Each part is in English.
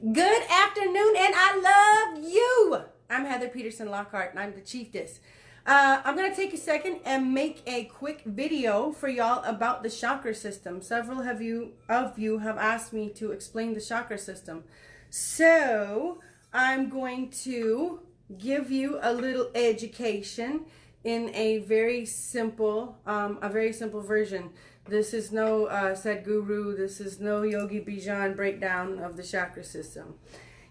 Good afternoon, and I love you. I'm Heather Peterson Lockhart, and I'm the Chieftess. I'm going to take a second and make a quick video for y'all about the chakra system. Several of you have asked me to explain the chakra system. So I'm going to give you a little education in a very simple version. This is no Sadhguru, this is no Yogi Bijan breakdown of the chakra system.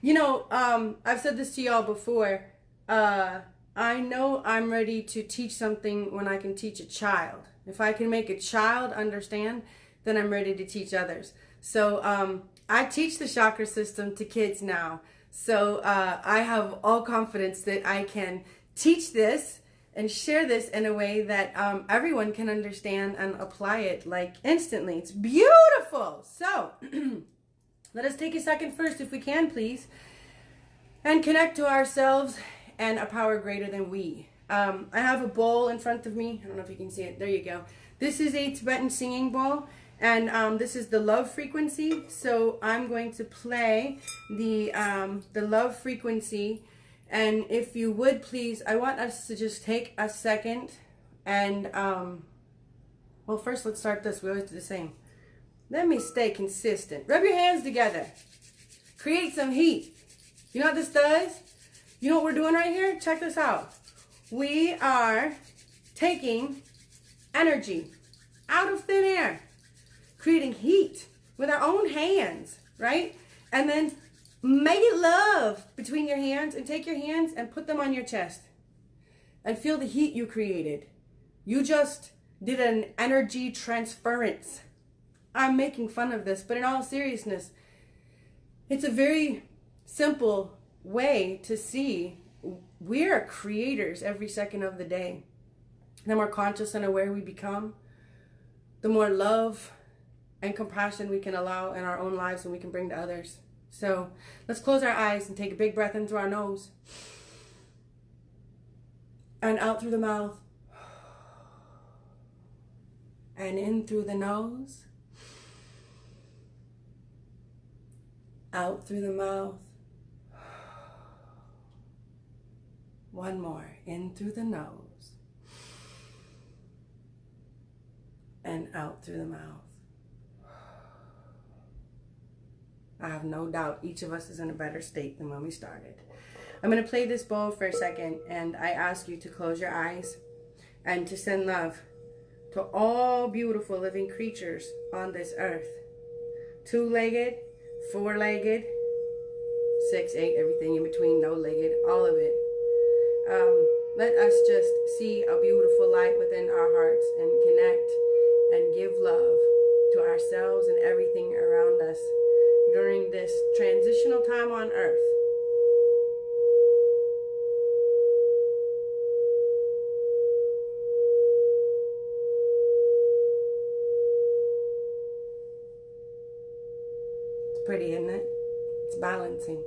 You know, I've said this to y'all before. I know I'm ready to teach something when I can teach a child. If I can make a child understand, then I'm ready to teach others. So I teach the chakra system to kids now. So I have all confidence that I can teach this and share this in a way that everyone can understand and apply it like instantly. It's beautiful. So let us take a second first, if we can, please, and connect to ourselves and a power greater than we. I have a bowl in front of me. I don't know if you can see it. There you go. This is a Tibetan singing bowl, and this is the love frequency. So I'm going to play the love frequency. And if you would please, I want us to just take a second and, well, first let's start this. We always do the same. Let me stay consistent. Rub your hands together. Create some heat. You know what this does? You know what we're doing right here? Check this out. We are taking energy out of thin air, creating heat with our own hands, right? And then make it love between your hands, and take your hands and put them on your chest and feel the heat you created. You just did an energy transference. I'm making fun of this, but in all seriousness, it's a very simple way to see we're creators every second of the day. The more conscious and aware we become, the more love and compassion we can allow in our own lives and we can bring to others. So let's close our eyes and take a big breath in through our nose and out through the mouth and in through the nose, out through the mouth. One more, in through the nose and out through the mouth. I have no doubt each of us is in a better state than when we started. I'm going to play this bowl for a second, and I ask you to close your eyes and to send love to all beautiful living creatures on this earth. Two-legged, four-legged, 6, 8, everything in between, no-legged, all of it. Let us just see a beautiful light within our hearts and connect and give love to ourselves and everything around us during this transitional time on earth. It's pretty, isn't it? It's balancing.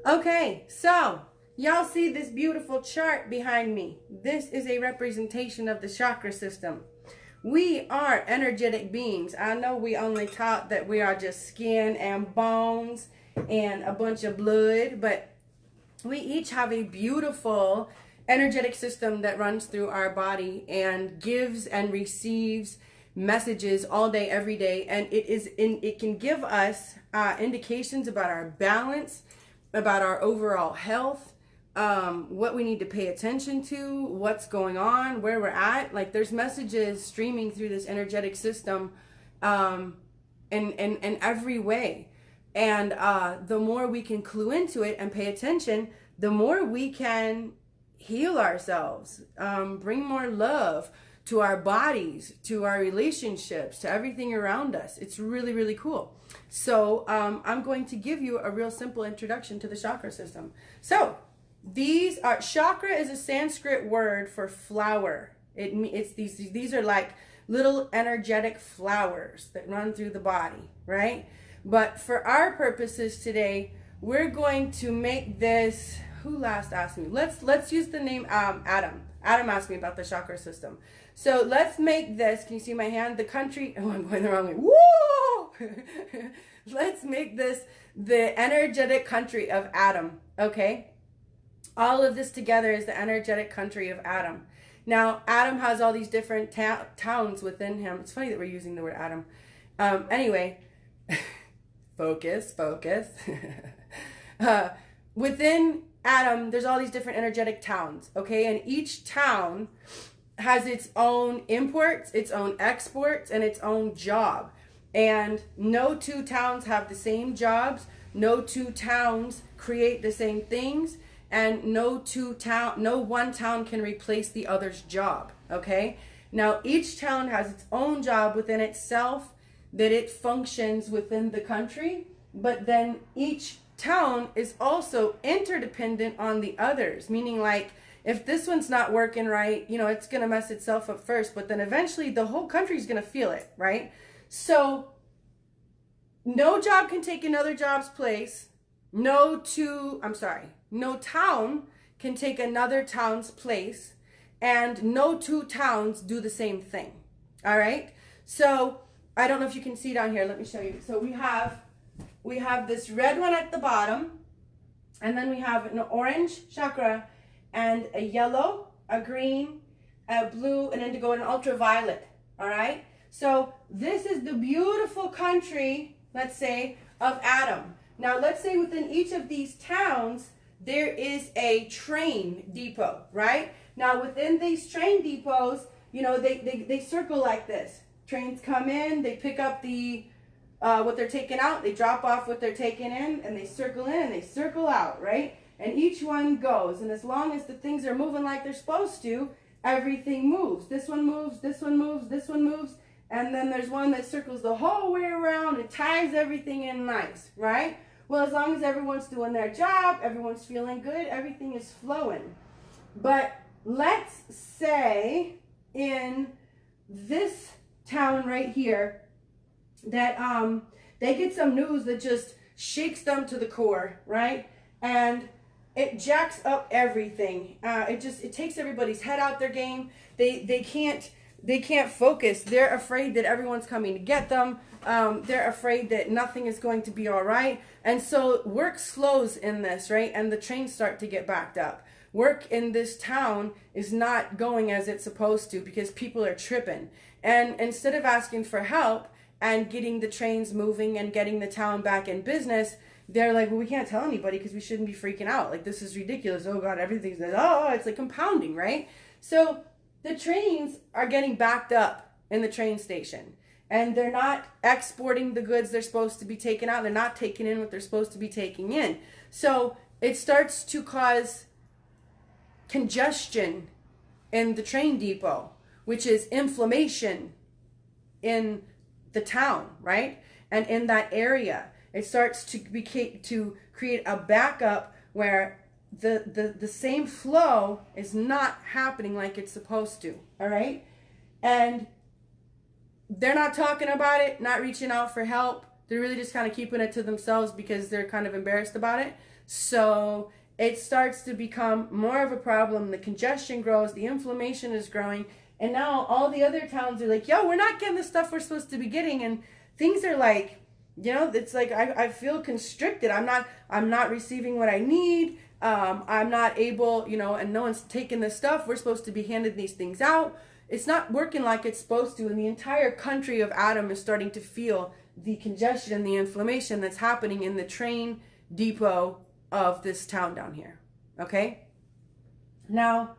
Okay, so y'all see this beautiful chart behind me. This is a representation of the chakra system. We are energetic beings. I know we only taught that we are just skin and bones and a bunch of blood, but we each have a beautiful energetic system that runs through our body and gives and receives messages all day, every day. And it can give us indications about our balance, about our overall health, what we need to pay attention to, what's going on, where we're at. Like, there's messages streaming through this energetic system in every way. And the more we can clue into it and pay attention, the more we can heal ourselves, bring more love to our bodies, to our relationships, to everything around us. It's really, really cool. So I'm going to give you a real simple introduction to the chakra system. So these are, chakra is a Sanskrit word for flower. These are like little energetic flowers that run through the body, right? But for our purposes today, we're going to make this, who last asked me? Let's use the name Adam. Adam asked me about the chakra system. So let's make this, can you see my hand? The country, oh, I'm going the wrong way. Woo! let's make this the energetic country of Adam, okay? All of this together is the energetic country of Adam. Now, Adam has all these different towns within him. It's funny that we're using the word Adam. Anyway, focus. Within Adam, there's all these different energetic towns, okay? And each town has its own imports, its own exports, and its own job. And no two towns have the same jobs. No two towns create the same things. And no one town can replace the other's job, okay? Now, each town has its own job within itself that it functions within the country, but then each town is also interdependent on the others, meaning like if this one's not working right, you know, it's going to mess itself up first, but then eventually the whole country's going to feel it, right? So no job can take another job's place. No town can take another town's place, and no two towns do the same thing. All right? So I don't know if you can see down here. Let me show you. So we have this red one at the bottom, and then we have an orange chakra and a yellow, a green, a blue, an indigo, and an ultraviolet. All right? So this is the beautiful country, let's say, of Adam. Now, let's say within each of these towns, there is a train depot, right? Now, within these train depots, you know, they circle like this. Trains come in, they pick up the what they're taking out, they drop off what they're taking in, and they circle in and they circle out, right? And each one goes, and as long as the things are moving like they're supposed to, everything moves. This one moves, this one moves, this one moves, and then there's one that circles the whole way around and ties everything in nice, right? Well, as long as everyone's doing their job, everyone's feeling good, everything is flowing. But let's say in this town right here that they get some news that just shakes them to the core, right? And it jacks up everything. It takes everybody's head out their game. They can't focus. They're afraid that everyone's coming to get them. They're afraid that nothing is going to be all right. And so work slows in this, right? And the trains start to get backed up. Work in this town is not going as it's supposed to because people are tripping. And instead of asking for help and getting the trains moving and getting the town back in business, they're like, well, we can't tell anybody because we shouldn't be freaking out. Like, this is ridiculous. Oh, God, everything's, it's like compounding, right? So the trains are getting backed up in the train station. And they're not exporting the goods they're supposed to be taking out. They're not taking in what they're supposed to be taking in. So it starts to cause congestion in the train depot, which is inflammation in the town, right? And in that area, it starts to create a backup where the same flow is not happening like it's supposed to, all right? And they're not talking about it, not reaching out for help. They're really just kind of keeping it to themselves because they're kind of embarrassed about it. So it starts to become more of a problem. The congestion grows, the inflammation is growing, and now all the other towns are like, yo, we're not getting the stuff we're supposed to be getting, and things are like, you know, it's like I feel constricted. I'm not receiving what I need. I'm not able, you know, and no one's taking this stuff. We're supposed to be handing these things out. It's not working like it's supposed to, and the entire country of Adam is starting to feel the congestion and the inflammation that's happening in the train depot of this town down here, okay? Now,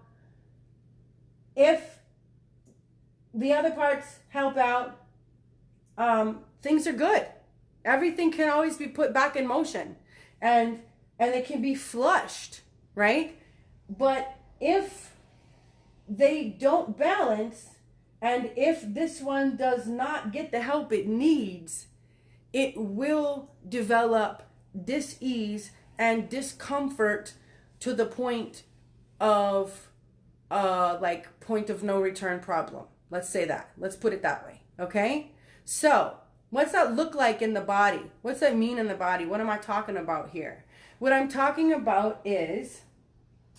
if the other parts help out, things are good. Everything can always be put back in motion, and it can be flushed, right? But if they don't balance, and if this one does not get the help it needs, it will develop dis-ease and discomfort to the point of like point of no return problem. Let's say that. Let's put it that way. Okay? So what's that look like in the body? What's that mean in the body? What am I talking about here? What I'm talking about is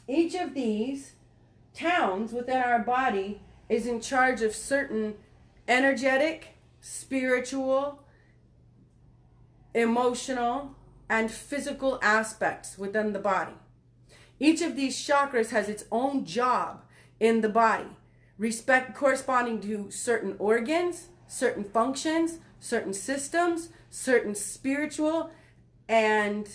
each of these towns within our body is in charge of certain energetic, spiritual, emotional, and physical aspects within the body. Each of these chakras has its own job in the body, corresponding to certain organs, certain functions, certain systems, certain spiritual and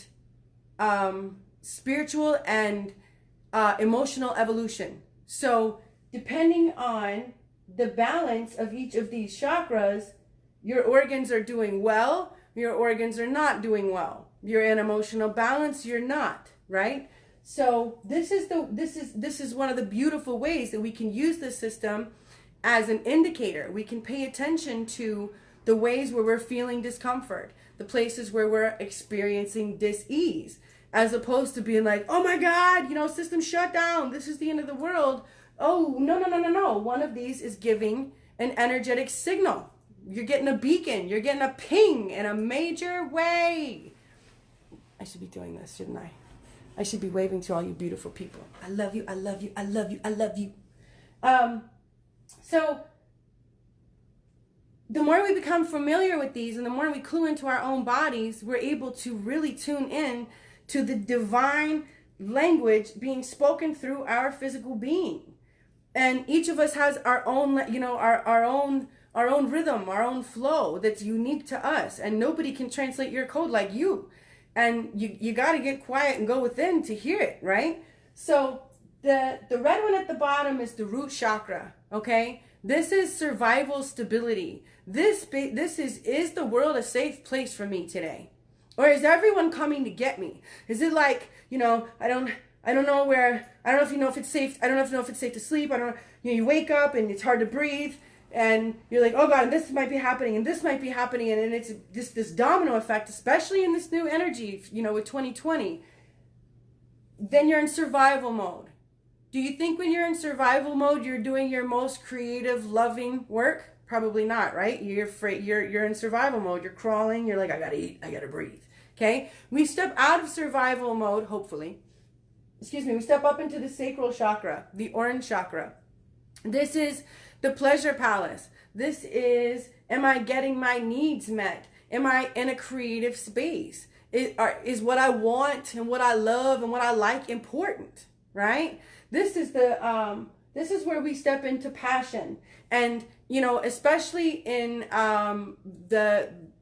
emotional evolution. So depending on the balance of each of these chakras, your organs are doing well, your organs are not doing well. You're in emotional balance, you're not, right? So this is one of the beautiful ways that we can use this system as an indicator. We can pay attention to the ways where we're feeling discomfort, the places where we're experiencing dis-ease, as opposed to being like, oh my God, system shut down, this is the end of the world. Oh, no. One of these is giving an energetic signal. You're getting a beacon, you're getting a ping in a major way. I should be doing this, shouldn't I? I should be waving to all you beautiful people. I love you, I love you, I love you, I love you. So the more we become familiar with these and the more we clue into our own bodies, we're able to really tune in to the divine language being spoken through our physical being. And each of us has our own, our own rhythm, our own flow that's unique to us. And nobody can translate your code like you. And you got to get quiet and go within to hear it, right? So the red one at the bottom is the root chakra, okay? This is survival stability. This is the world a safe place for me today? Or is everyone coming to get me? Is it like, I don't know if it's safe. I don't know if it's safe to sleep. I don't know. You wake up and it's hard to breathe. And you're like, oh God, and this might be happening, and this might be happening, and it's just this domino effect, especially in this new energy, with 2020. Then you're in survival mode. Do you think when you're in survival mode, you're doing your most creative, loving work? Probably not, right? You're afraid. You're in survival mode. You're crawling. You're like, I gotta eat. I gotta breathe. Okay. We step out of survival mode. Hopefully, we step up into the sacral chakra, the orange chakra. This is the pleasure palace. This is, am I getting my needs met? Am I in a creative space? Is what I want and what I love and what I like important, right? This is where we step into passion. And, especially in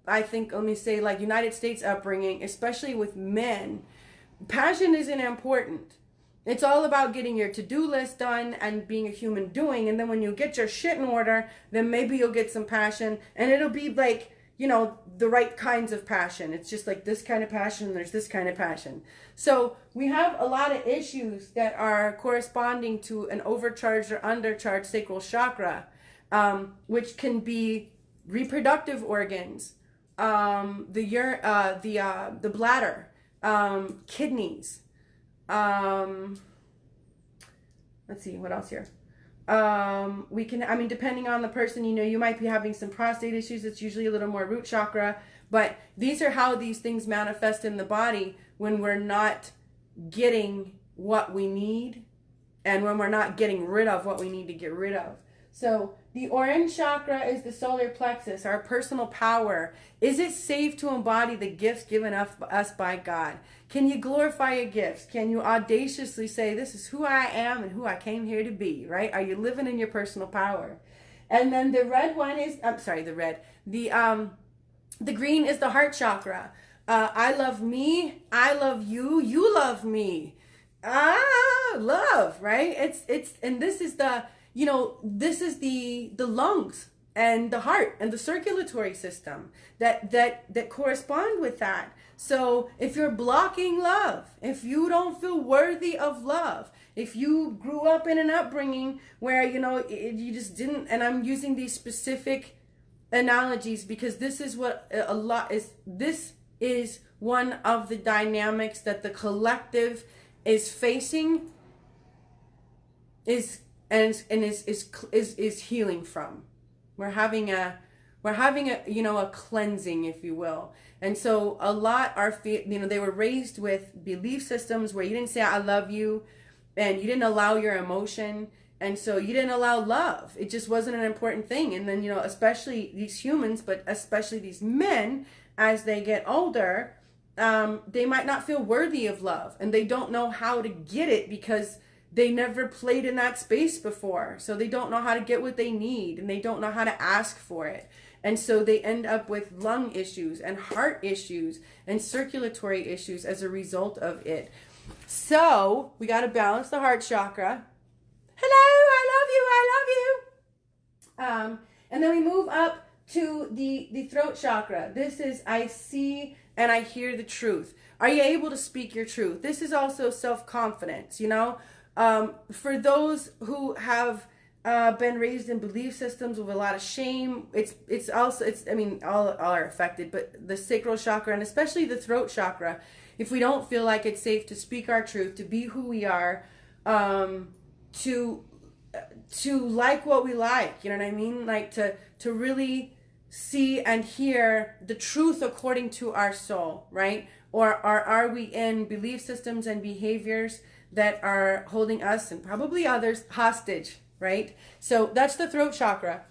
United States upbringing, especially with men, passion isn't important. It's all about getting your to-do list done and being a human doing. And then when you get your shit in order, then maybe you'll get some passion. And it'll be like, the right kinds of passion. It's just like this kind of passion, there's this kind of passion. So we have a lot of issues that are corresponding to an overcharged or undercharged sacral chakra, which can be reproductive organs, the bladder, kidneys. Let's see, what else here? Depending on the person, you might be having some prostate issues. It's usually a little more root chakra, but these are how these things manifest in the body when we're not getting what we need and when we're not getting rid of what we need to get rid of. So the orange chakra is the solar plexus, our personal power. Is it safe to embody the gifts given us by God? Can you glorify your gifts? Can you audaciously say, this is who I am and who I came here to be, right? Are you living in your personal power? And then the red one is, the green is the heart chakra. I love me, I love you, you love me. Love, right? And this is this is the lungs and the heart and the circulatory system that correspond with that. So if you're blocking love, if you don't feel worthy of love, if you grew up in an upbringing where, you just didn't, and I'm using these specific analogies because this is what this is one of the dynamics that the collective is facing is healing from. We're having a cleansing, if you will. And so a lot they were raised with belief systems where you didn't say I love you and you didn't allow your emotion, and so you didn't allow love. It just wasn't an important thing. And then especially these humans, but especially these men, as they get older, they might not feel worthy of love, and they don't know how to get it because they never played in that space before. So they don't know how to get what they need, and they don't know how to ask for it. And so they end up with lung issues and heart issues and circulatory issues as a result of it. So we got to balance the heart chakra. Hello, I love you. And then we move up to the throat chakra. This is, I see and I hear the truth. Are you able to speak your truth? This is also self-confidence, you know. For those who have been raised in belief systems with a lot of shame, it's I mean, all are affected, but the sacral chakra and especially the throat chakra, if we don't feel like it's safe to speak our truth, to be who we are, to like what we like, you know what I mean? Like to really see and hear the truth according to our soul, right? Or are we in belief systems and behaviors that are holding us and probably others hostage, right? So that's the throat chakra.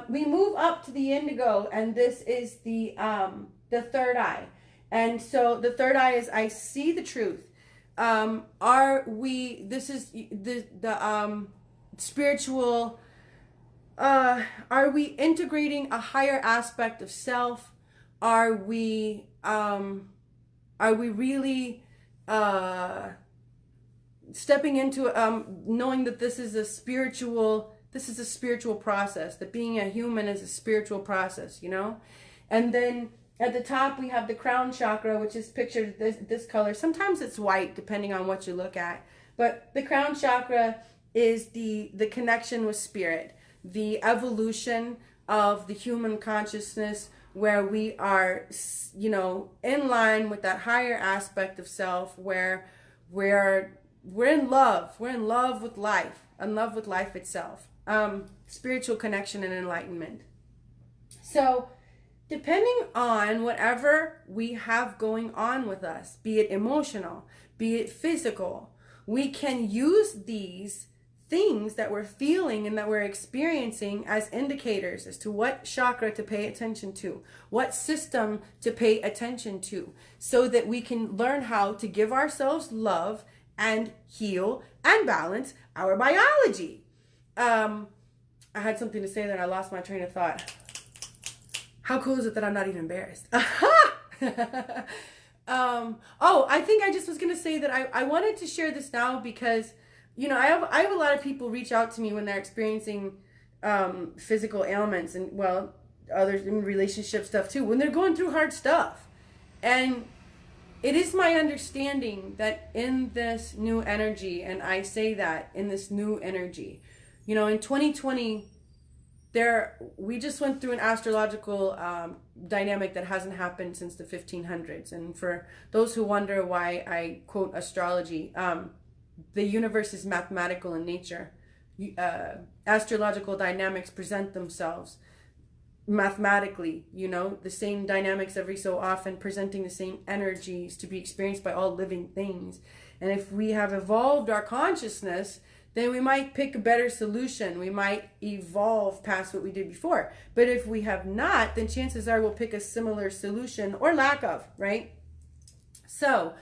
We move up to the indigo, and this is the third eye. And so the third eye is, I see the truth. This is the spiritual, are we integrating a higher aspect of self? Are we really stepping into knowing that this is a spiritual process, that being a human is a spiritual process, you know? And then at the top we have the crown chakra, which is pictured this color. Sometimes it's white depending on what you look at, but the crown chakra is the connection with spirit, the evolution of the human consciousness, where we are, you know, in line with that higher aspect of self, where we're in love with life, in love with life itself, spiritual connection and enlightenment. So depending on whatever we have going on with us, be it emotional, be it physical, we can use these things that we're feeling and that we're experiencing as indicators as to what chakra to pay attention to, what system to pay attention to, so that we can learn how to give ourselves love and heal and balance our biology. I had something to say that I lost my train of thought. How cool is it that I'm not even embarrassed? I think I just was going to say that I wanted to share this now because, you know, I have a lot of people reach out to me when they're experiencing physical ailments, and, well, others in relationship stuff too, when they're going through hard stuff. And it is my understanding that in this new energy, and I say that in this new energy, you know, in 2020, we just went through an astrological dynamic that hasn't happened since the 1500s. And for those who wonder why I quote astrology, the universe is mathematical in nature. Astrological dynamics present themselves mathematically, you know, the same dynamics every so often, presenting the same energies to be experienced by all living things. And if we have evolved our consciousness, then we might pick a better solution. We might evolve past what we did before. But if we have not, then chances are we'll pick a similar solution or lack of, right? So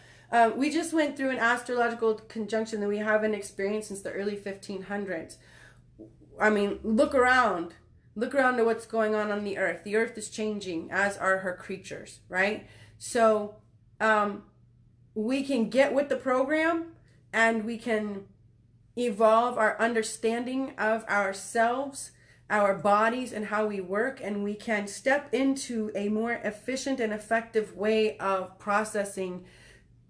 we just went through an astrological conjunction that we haven't experienced since the early 1500s. I mean, look around. Look around at what's going on the earth. The earth is changing, as are her creatures, right? So we can get with the program, and we can evolve our understanding of ourselves, our bodies, and how we work, and we can step into a more efficient and effective way of processing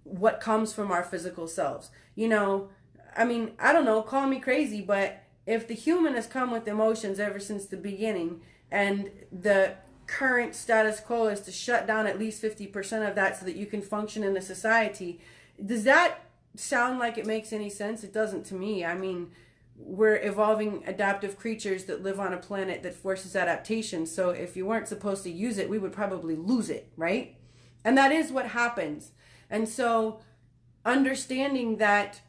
what comes from our physical selves. You know, I mean, I don't know, call me crazy, but if the human has come with emotions ever since the beginning, and the current status quo is to shut down at least 50% of that so that you can function in a society, does that sound like it makes any sense? It doesn't to me. I mean, we're evolving adaptive creatures that live on a planet that forces adaptation. So if you weren't supposed to use it, we would probably lose it, right? And that is what happens. And so understanding that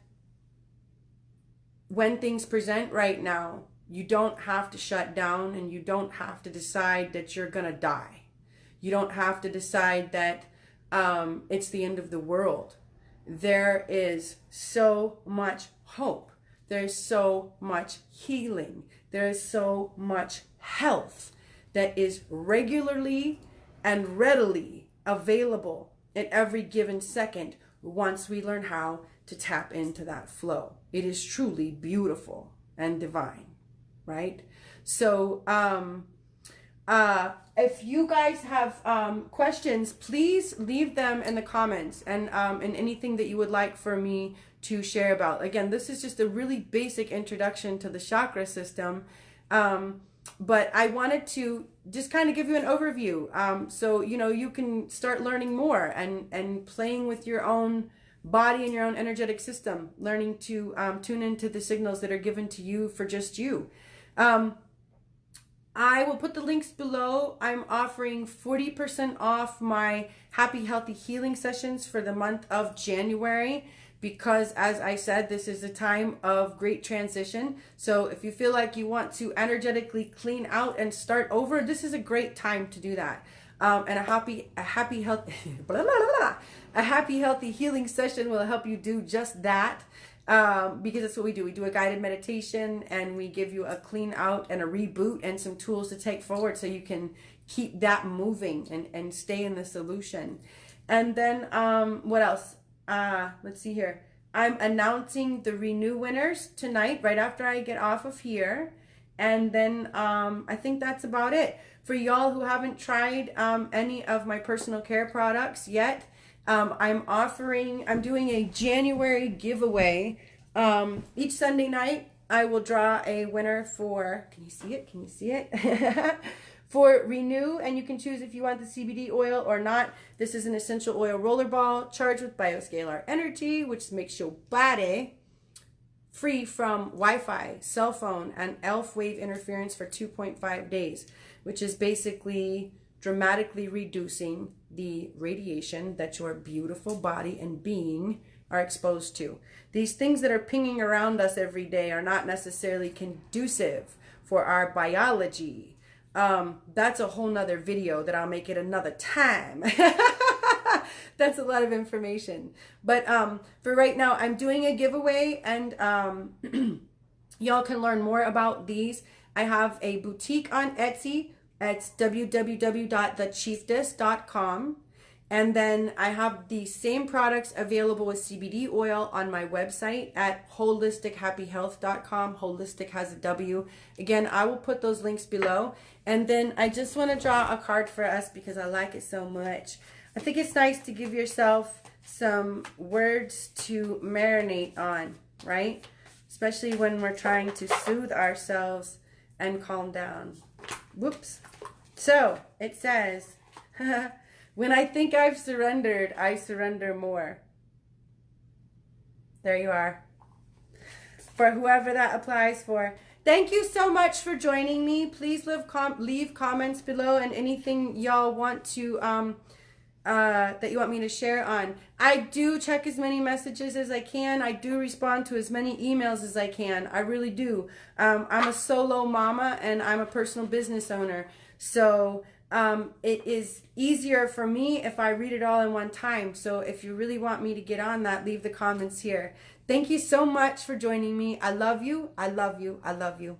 when things present right now, you don't have to shut down, and you don't have to decide that you're going to die. You don't have to decide that it's the end of the world. There is so much hope. There's so much healing. There is so much health that is regularly and readily available at every given second once we learn how to tap into that flow. It is truly beautiful and divine, right? So if you guys have questions, please leave them in the comments, and anything that you would like for me to share about. Again, this is just a really basic introduction to the chakra system, but I wanted to just kind of give you an overview, so you know you can start learning more and playing with your own body and your own energetic system, learning to tune into the signals that are given to you for just you. I will put the links below. I'm offering 40% off my Happy Healthy Healing sessions for the month of January, because as I said, this is a time of great transition. So if you feel like you want to energetically clean out and start over, this is a great time to do that. And a happy healthy healing session will help you do just that. Because that's what we do. We do a guided meditation, and we give you a clean out and a reboot and some tools to take forward so you can keep that moving and stay in the solution. And then what else? Let's see here. I'm announcing the Renew winners tonight right after I get off of here. And then I think that's about it. For y'all who haven't tried any of my personal care products yet, I'm doing a January giveaway. Each Sunday night, I will draw a winner for, can you see it? Can you see it? For Renew, and you can choose if you want the CBD oil or not. This is an essential oil rollerball charged with bioscalar energy, which makes your body free from Wi-Fi, cell phone, and ELF wave interference for 2.5 days, which is basically dramatically reducing the radiation that your beautiful body and being are exposed to. These things that are pinging around us every day are not necessarily conducive for our biology. That's a whole nother video that I'll make it another time. That's a lot of information. But for right now, I'm doing a giveaway, and y'all can learn more about these. I have a boutique on Etsy. It's www.thechieftess.com. And then I have the same products available with CBD oil on my website at holistichappyhealth.com. Holistic has a W. Again, I will put those links below. And then I just want to draw a card for us because I like it so much. I think it's nice to give yourself some words to marinate on, right? Especially when we're trying to soothe ourselves and calm down. Whoops. So it says, when I think I've surrendered, I surrender more. There you are. For whoever that applies for. Thank you so much for joining me. Please leave comments below, and anything y'all want to that you want me to share on. I do check as many messages as I can. I do respond to as many emails as I can. I really do. I'm a solo mama, and I'm a personal business owner. So it is easier for me if I read it all in one time. So if you really want me to get on that, leave the comments here. Thank you so much for joining me. I love you. I love you. I love you.